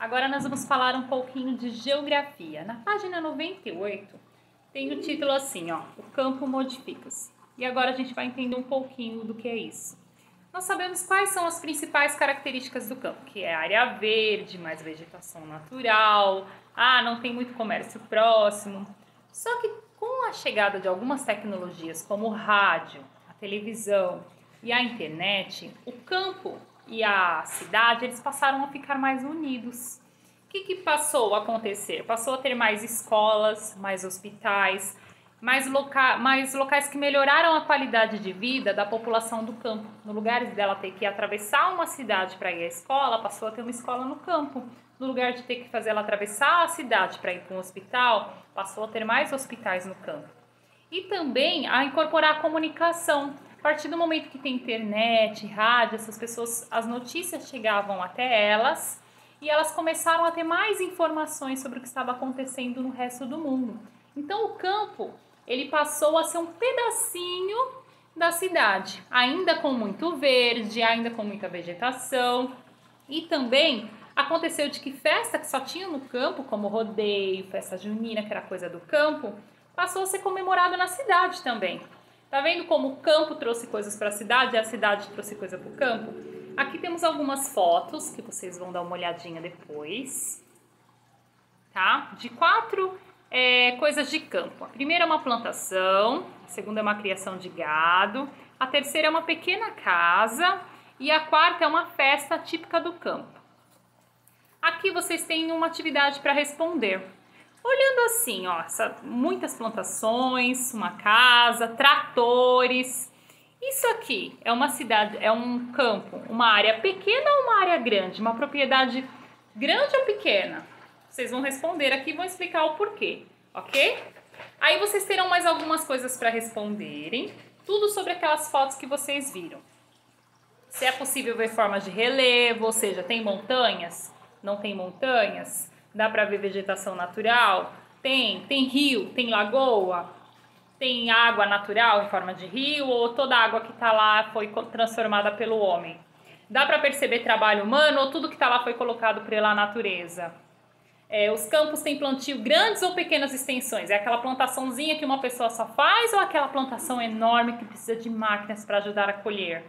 Agora nós vamos falar um pouquinho de geografia. Na página 98 tem o título assim, ó, o campo modifica-se. E agora a gente vai entender um pouquinho do que é isso. Nós sabemos quais são as principais características do campo, que é área verde, mais vegetação natural, não tem muito comércio próximo. Só que com a chegada de algumas tecnologias como o rádio, a televisão e a internet, o campo e a cidade, eles passaram a ficar mais unidos. O que passou a acontecer? Passou a ter mais escolas, mais hospitais, mais locais que melhoraram a qualidade de vida da população do campo. No lugar dela ter que atravessar uma cidade para ir à escola, passou a ter uma escola no campo. No lugar de ter que fazer ela atravessar a cidade para ir para um hospital, passou a ter mais hospitais no campo. E também a incorporar a comunicação. A partir do momento que tem internet, rádio, essas pessoas, as notícias chegavam até elas e elas começaram a ter mais informações sobre o que estava acontecendo no resto do mundo. Então o campo, ele passou a ser um pedacinho da cidade, ainda com muito verde, ainda com muita vegetação. E também aconteceu de que festa que só tinha no campo, como rodeio, festa junina, que era coisa do campo, passou a ser comemorado na cidade também. Tá vendo como o campo trouxe coisas para a cidade e a cidade trouxe coisa para o campo? Aqui temos algumas fotos que vocês vão dar uma olhadinha depois, tá? De 4 coisas de campo. A primeira é uma plantação, a segunda é uma criação de gado, a terceira é uma pequena casa e a quarta é uma festa típica do campo. Aqui vocês têm uma atividade para responder. Olhando assim, ó, muitas plantações, uma casa, tratores. Isso aqui é uma cidade, é um campo, uma área pequena ou uma área grande? Uma propriedade grande ou pequena? Vocês vão responder aqui e vão explicar o porquê, ok? Aí vocês terão mais algumas coisas para responderem, tudo sobre aquelas fotos que vocês viram. Se é possível ver formas de relevo, ou seja, tem montanhas? Não tem montanhas? Dá para ver vegetação natural? Tem rio, tem lagoa, tem água natural em forma de rio ou toda a água que está lá foi transformada pelo homem? Dá para perceber trabalho humano ou tudo que está lá foi colocado pela natureza? Os campos têm plantio grandes ou pequenas extensões? É aquela plantaçãozinha que uma pessoa só faz ou aquela plantação enorme que precisa de máquinas para ajudar a colher?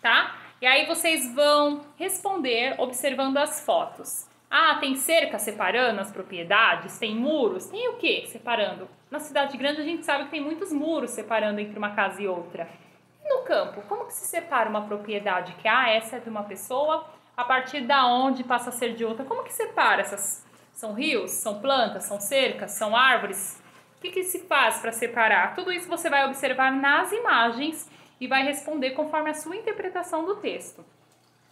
Tá? E aí vocês vão responder observando as fotos. Tem cerca separando as propriedades? Tem muros? Tem o que separando? Na cidade grande a gente sabe que tem muitos muros separando entre uma casa e outra. E no campo, como que se separa uma propriedade? Que essa é de uma pessoa, a partir da onde passa a ser de outra? Como que separa essas? São rios? São plantas? São cercas? São árvores? O que se faz para separar? Tudo isso você vai observar nas imagens e vai responder conforme a sua interpretação do texto,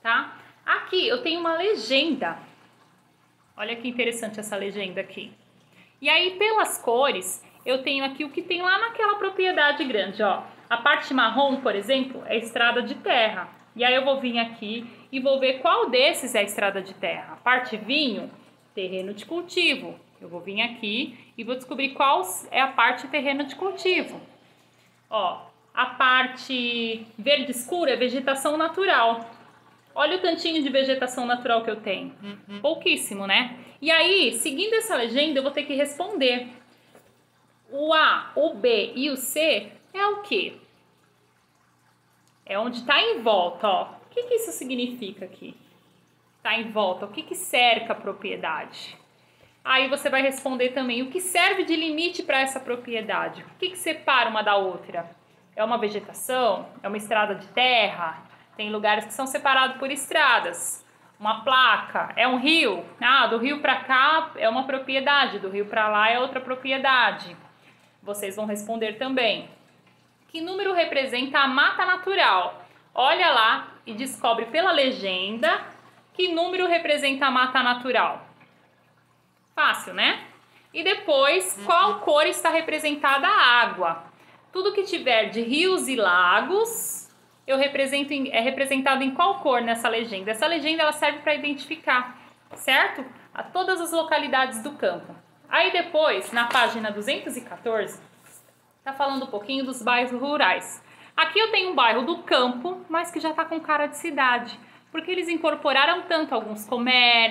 tá? Aqui eu tenho uma legenda. Olha que interessante essa legenda aqui. E aí, pelas cores, eu tenho aqui o que tem lá naquela propriedade grande, ó. A parte marrom, por exemplo, é estrada de terra. E aí eu vou vir aqui e vou ver qual desses é a estrada de terra. A parte vinho, terreno de cultivo. Eu vou vir aqui e vou descobrir qual é a parte terreno de cultivo. Ó, a parte verde escura é vegetação natural. Olha o tantinho de vegetação natural que eu tenho. Pouquíssimo, né? E aí, seguindo essa legenda, eu vou ter que responder. O A, o B e o C é o quê? É onde está em volta, ó. O que isso significa aqui? Está em volta. O que cerca a propriedade? Aí você vai responder também o que serve de limite para essa propriedade. O que separa uma da outra? É uma vegetação? É uma estrada de terra? Tem lugares que são separados por estradas. Uma placa, é um rio. Do rio para cá é uma propriedade, do rio para lá é outra propriedade. Vocês vão responder também. Que número representa a mata natural? Olha lá e descobre pela legenda que número representa a mata natural. Fácil, né? E depois, qual cor está representada a água? Tudo que tiver de rios e lagos é representado em qual cor nessa legenda? Essa legenda ela serve para identificar, certo? A todas as localidades do campo. Aí depois, na página 214, está falando um pouquinho dos bairros rurais. Aqui eu tenho um bairro do campo, mas que já está com cara de cidade, porque eles incorporaram tanto alguns comércios,